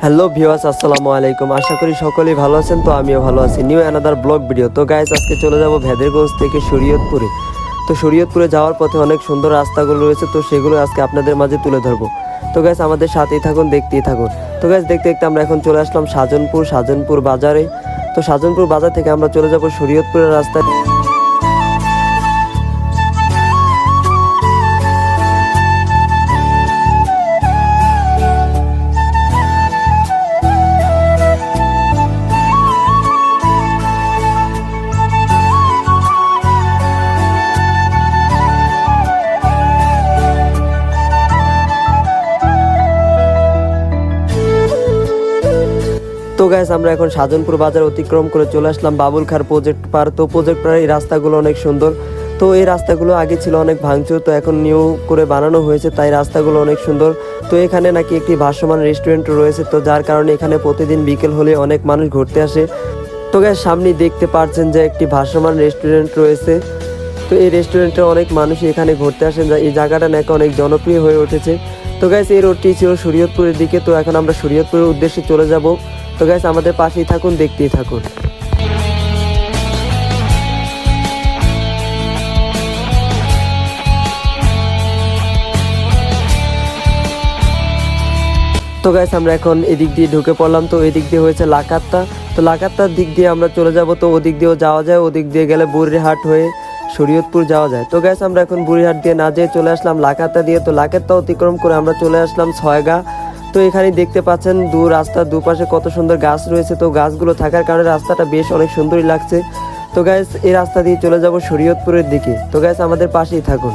Hello viewers, আসসালামু আলাইকুম। আশা করি সকলেই ভালো আছেন। তো আমিও ভালো আছি। New another blog video. তো গাইস, আজকে চলে যাব ভেদেরগঞ্জ থেকে শরীয়তপুরে। তো শরীয়তপুরে যাওয়ার পথে অনেক সুন্দর রাস্তাগুলো রয়েছে, তো সেগুলো আজকে আপনাদের মাঝে তুলে ধরবো। তো গাইস, আমাদের সাথেই থাকুন, দেখতেই থাকুন। তো গাইস, দেখতে দেখতে আমরা এখন চলে আসলাম সাজনপুর বাজারে। তো সাজনপুর বাজার থেকে আমরা চলে যাব শরীয়তপুরের রাস্তায়। তো গাইস, আমরা এখন সাজনপুর বাজার অতিক্রম করে চলে আসলাম বাবুলখার প্রজেক্ট পার। তো প্রজেক্ট পার এই রাস্তাগুলো অনেক সুন্দর। তো এই রাস্তাগুলো আগে ছিল অনেক ভাঙচুর, তো এখন নিউ করে বানানো হয়েছে, তাই রাস্তাগুলো অনেক সুন্দর। তো এখানে নাকি একটি ভাসমান রেস্টুরেন্ট রয়েছে, তো যার কারণে এখানে প্রতিদিন বিকেল হলে অনেক মানুষ ঘুরতে আসে। তো গাইস, সামনে দেখতে পাচ্ছেন যে একটি ভাসমান রেস্টুরেন্ট রয়েছে। তো এই রেস্টুরেন্টে অনেক মানুষই এখানে ঘুরতে আসেন, এই জায়গাটা নাকি অনেক জনপ্রিয় হয়ে উঠেছে। তো গাইস, এই রোডটি ছিল শরীয়তপুরের দিকে। তো এখন আমরা শরীয়তপুরের উদ্দেশ্যে চলে যাব। তো গাইস, আমাদের পাশেই থাকুন, দেখতেই থাকুন। তো গাইস, আমরা এখন এদিক দিয়ে ঢুকে পড়লাম। তো এদিক দিয়ে হয়েছে লাকাত্তা। তো লাকাত্তার দিক দিয়ে আমরা চলে যাব। তো ওদিক দিয়েও যাওয়া যায়, ওদিক দিয়ে গেলে বুড়িরহাট হয়ে শরীয়তপুর যাওয়া যায়। তো গাইস, আমরা এখন বুড়িরহাট দিয়ে না যেয়ে চলে আসলাম লাকাত্তা দিয়ে। তো লাকাত্তা অতিক্রম করে আমরা চলে আসলাম ছয়গা। তো এখানে দেখতে পাচ্ছেন রাস্তার দুপাশে কত সুন্দর গাছ রয়েছে। তো গাছগুলো থাকার কারণে রাস্তাটা বেশ অনেক সুন্দরই লাগছে। তো গাইস, এই রাস্তা দিয়ে চলে যাব শরীয়তপুরের দিকে। তো গাইস, আমাদের পাশেই থাকুন।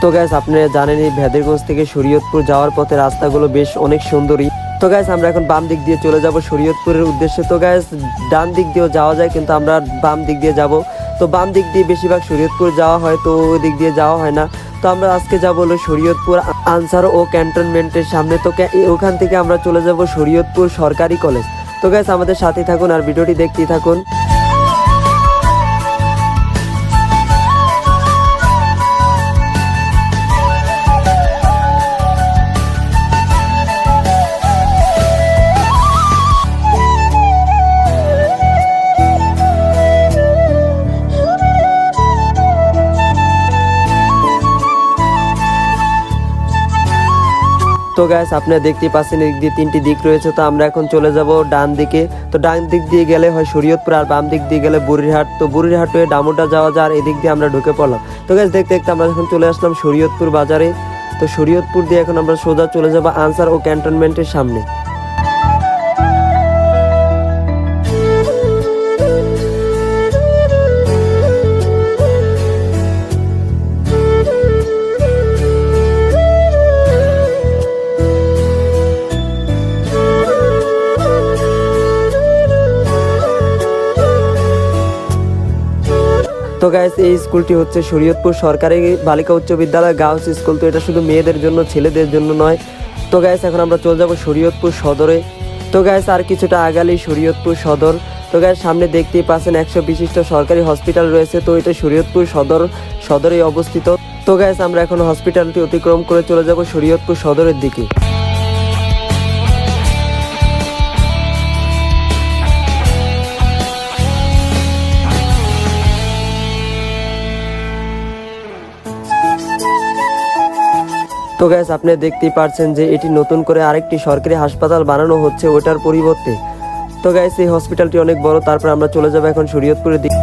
তো গাইস, আপনারা জানেনই ভেদেরগঞ্জ থেকে শরীয়তপুর যাওয়ার পথে রাস্তাগুলো বেশ অনেক সুন্দরই। তো গাইস, আমরা এখন বাম দিক দিয়ে চলে যাব শরীয়তপুরের উদ্দেশ্যে। তো গাইস, ডান দিক দিয়েও যাওয়া যায়, কিন্তু আমরা বাম দিক দিয়ে যাব। তো বাম দিক দিয়ে বেশিরভাগ শরীয়তপুর যাওয়া হয়, তো ওই দিক দিয়ে যাওয়া হয় না। তো আমরা আজকে যাব হলো শরীয়তপুর আনসার ও ক্যান্টনমেন্টের সামনে। তো ওখান থেকে আমরা চলে যাব শরীয়তপুর সরকারি কলেজ। তো গাইস, আমাদের সাথেই থাকুন আর ভিডিওটি দেখতেই থাকুন। তো গাইস, আপনারা দেখতেই পাচ্ছেন এদিক দিয়ে তিনটি দিক রয়েছে। তো আমরা এখন চলে যাব ডান দিকে। তো ডান দিক দিয়ে গেলে হয় শরীয়তপুর, আর বাম দিক দিয়ে গেলে বুড়িরহাট। তো বুড়িরহাট হয়ে ডামুটা যাওয়া যায়, আর এদিক দিয়ে আমরা ঢুকে পড়লাম। তো গাইস, দেখতে দেখতে আমরা এখন চলে আসলাম শরীয়তপুর বাজারে। তো শরীয়তপুর দিয়ে এখন আমরা সোজা চলে যাব আনসার ও ক্যান্টনমেন্টের সামনে। তো গাইস, এই স্কুলটি হচ্ছে শরীয়তপুর সরকারি বালিকা উচ্চ বিদ্যালয় গার্লস স্কুল। তো এটা শুধু মেয়েদের জন্য, ছেলেদের জন্য নয়। তো গাইস, এখন আমরা চলে যাব শরীয়তপুর সদরে। তো গাইস, আর কিছুটা আগালেই শরীয়তপুর সদর। তো গাইস, সামনে দেখতেই পাচ্ছেন 100 বিশিষ্ট সরকারি হসপিটাল রয়েছে। তো এটা শরীয়তপুর সদরে অবস্থিত। তো গাইস, আমরা এখন হসপিটালটি অতিক্রম করে চলে যাব শরীয়তপুর সদরের দিকে। তো গাইস, আপনি দেখতেই পাচ্ছেন যে এটি নতুন করে আরেকটি সরকারি হাসপাতাল বানানো হচ্ছে ওটার পরিবর্তে। তো গাইস এই হসপিটালটি অনেক বড়। তারপর আমরা চলে যাবো এখন শরীয়তপুরের দিকে।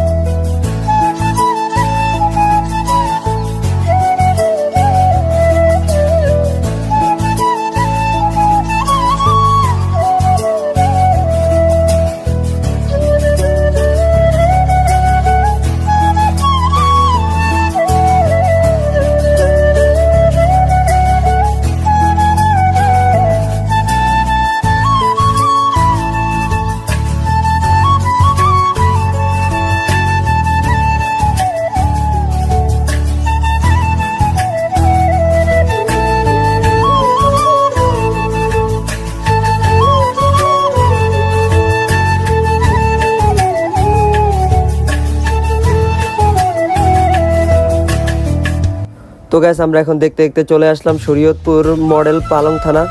তো গাইস আমরা এখন দেখতে দেখতে চলে আসলাম শরীয়তপুর মডেল পালং থানা।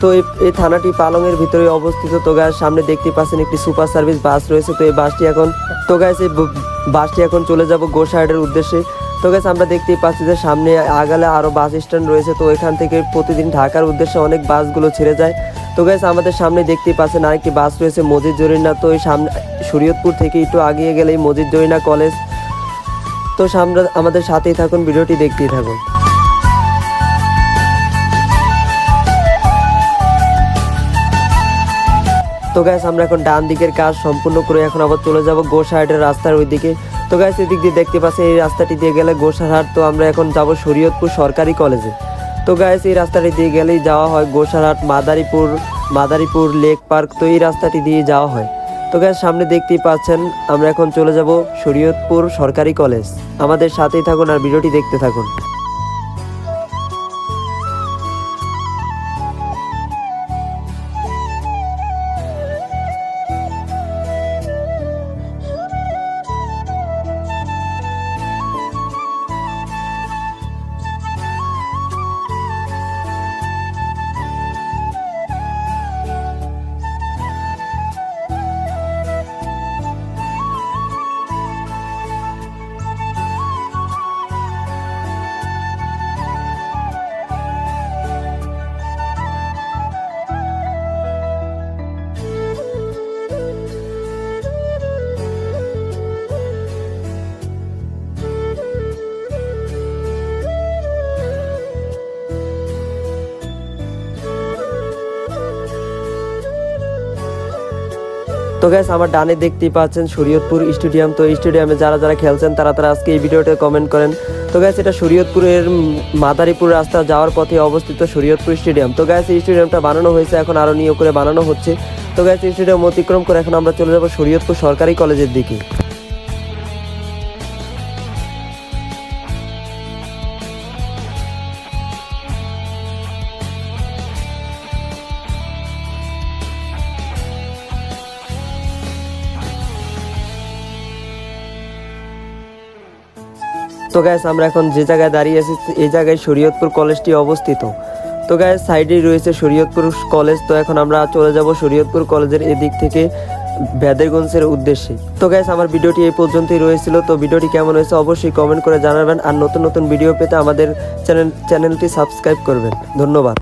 তো এই থানাটি পালংয়ের ভিতরে অবস্থিত। তো গাইস সামনে দেখতে পাচ্ছেন একটি সুপার সার্ভিস বাস রয়েছে। তো এই বাসটি এখন চলে যাব গোসাইডের উদ্দেশ্যে। তো গাইস আমরা দেখতেই পাচ্ছি যে সামনে আগালে আরও বাস স্ট্যান্ড রয়েছে। তো এখান থেকে প্রতিদিন ঢাকার উদ্দেশ্যে অনেক বাসগুলো ছেড়ে যায়। তো গাইস আমাদের সামনে দেখতেই পাচ্ছেন আরেকটি বাস রয়েছে মজিদ জরিনা। তো এই সামনে শরীয়তপুর থেকে একটু আগিয়ে গেলেই মজিদ জরিনা কলেজ। তো সামনে আমাদের সাথেই থাকুন, ভিডিওটি দেখতেই থাকুন। তো গাইস আমরা এখন ডান দিকের কাজ সম্পূর্ণ করে এখন আবার চলে যাব গোসাহাটের রাস্তার ওই দিকে। তো গাইস এদিক দিয়ে দেখতে পাচ্ছেন এই রাস্তাটি দিয়ে গেলে গোসাহাট। তো আমরা এখন যাব শরীয়তপুর সরকারি কলেজে। তো গাইস এই রাস্তাটি দিয়ে গেলেই যাওয়া হয় গোসাহাট, মাদারীপুর লেক পার্ক। তো এই রাস্তাটি দিয়ে যাওয়া হয়। তো গাইস সামনে দেখতেই পাচ্ছেন আমরা এখন চলে যাব শরীয়তপুর সরকারি কলেজ। আমাদের সাথেই থাকুন আর ভিডিওটি দেখতে থাকুন। তো গাইস আমার ডানে দেখতেই পাচ্ছেন শরীয়তপুর স্টেডিয়াম। তো এই স্টেডিয়ামে যারা যারা খেলছেন তারা আজকে এই ভিডিওতে কমেন্ট করেন। তো গাইস এটা শরীয়তপুরের মাদারীপুর রাস্তা যাওয়ার পথে অবস্থিত শরীয়তপুর স্টেডিয়াম। তো গাইস এই স্টেডিয়ামটা বানানো হয়েছে, এখন আরও নিয়ে করে বানানো হচ্ছে। তো গাইস এই স্টেডিয়াম অতিক্রম করে এখন আমরা চলে যাব শরীয়তপুর সরকারি কলেজের দিকে। তো গাইস আমরা এখন যে জায়গায় দাঁড়িয়ে আছি এই জায়গায় শরীয়তপুর কলেজটি অবস্থিত। তো গাইস সাইডেই রয়েছে শরীয়তপুর কলেজ। তো এখন আমরা চলে যাব শরীয়তপুর কলেজের এদিক থেকে ভেদেরগঞ্জের উদ্দেশ্যে। তো গাইস আমার ভিডিওটি এই পর্যন্তই রয়েছিল। তো ভিডিওটি কেমন হয়েছে অবশ্যই কমেন্ট করে জানাবেন। আর নতুন নতুন ভিডিও পেতে আমাদের চ্যানেলটি সাবস্ক্রাইব করবেন। ধন্যবাদ।